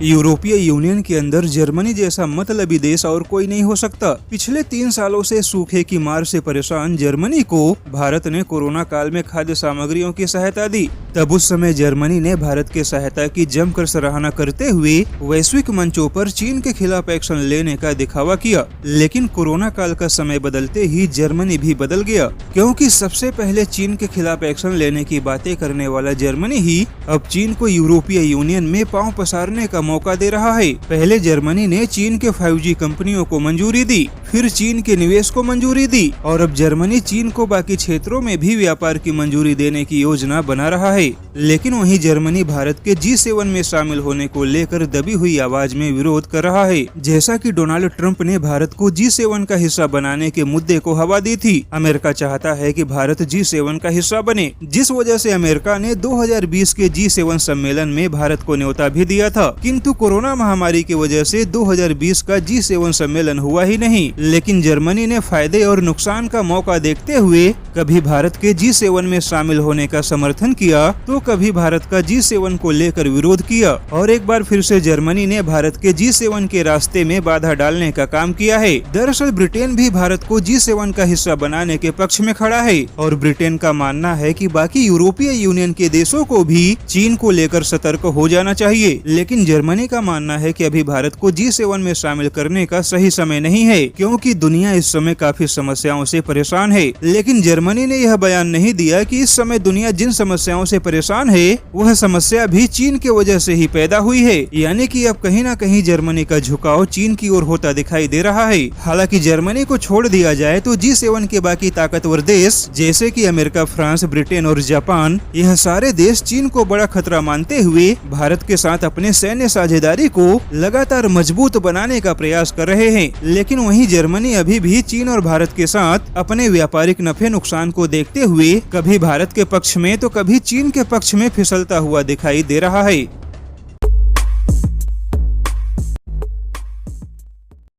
यूरोपीय यूनियन के अंदर जर्मनी जैसा मतलबी देश और कोई नहीं हो सकता। पिछले 3 सालों से सूखे की मार से परेशान जर्मनी को भारत ने कोरोना काल में खाद्य सामग्रियों की सहायता दी। तब उस समय जर्मनी ने भारत के सहायता की जमकर सराहना करते हुए वैश्विक मंचों पर चीन के खिलाफ एक्शन लेने का दिखावा किया। लेकिन कोरोना काल का समय बदलते ही जर्मनी भी बदल गया, क्योंकि सबसे पहले चीन के खिलाफ एक्शन लेने की बातें करने वाला जर्मनी ही अब चीन को यूरोपीय यूनियन में पांव पसारने का मौका दे रहा है। पहले जर्मनी ने चीन के 5G कंपनियों को मंजूरी दी, फिर चीन के निवेश को मंजूरी दी और अब जर्मनी चीन को बाकी क्षेत्रों में भी व्यापार की मंजूरी देने की योजना बना रहा है। लेकिन वहीं जर्मनी भारत के G7 में शामिल होने को लेकर दबी हुई आवाज में विरोध कर रहा है। जैसा कि डोनाल्ड ट्रंप ने भारत को G7 का हिस्सा बनाने के मुद्दे को हवा दी थी। अमेरिका चाहता है कि भारत G7 का हिस्सा बने, जिस वजह से अमेरिका ने 2020 के G7 सम्मेलन में भारत को न्योता भी दिया था। किंतु कोरोना महामारी की वजह से 2020 का G7 सम्मेलन हुआ ही नहीं। लेकिन जर्मनी ने फायदे और नुकसान का मौका देखते हुए कभी भारत के G7 में शामिल होने का समर्थन किया तो कभी भारत का G7 को लेकर विरोध किया और एक बार फिर से जर्मनी ने भारत के G7 के रास्ते में बाधा डालने का काम किया है। दरअसल ब्रिटेन भी भारत को G7 का हिस्सा बनाने के पक्ष में खड़ा है और ब्रिटेन का मानना है कि बाकी यूरोपीय यूनियन के देशों को भी चीन को लेकर सतर्क हो जाना चाहिए। लेकिन जर्मनी का मानना है कि अभी भारत को G7 में शामिल करने का सही समय नहीं है, क्योंकि दुनिया इस समय काफी समस्याओं से परेशान है। लेकिन जर्मनी ने यह बयान नहीं दिया कि इस समय दुनिया जिन समस्याओं से परेशान है वह समस्या भी चीन के वजह से ही पैदा हुई है। यानी कि अब कहीं न कहीं जर्मनी का झुकाव चीन की ओर होता दिखाई दे रहा है। हालांकि जर्मनी को छोड़ दिया जाए तो G7 के बाकी ताकतवर देश जैसे कि अमेरिका, फ्रांस, ब्रिटेन और जापान, यह सारे देश चीन को बड़ा खतरा मानते हुए भारत के साथ अपने सैन्य साझेदारी को लगातार मजबूत बनाने का प्रयास कर रहे हैं। लेकिन वहीं जर्मनी अभी भी चीन और भारत के साथ अपने व्यापारिक नफे नुकसान को देखते हुए कभी भारत के पक्ष में तो कभी चीन के पक्ष में फिसलता हुआ दिखाई दे रहा है।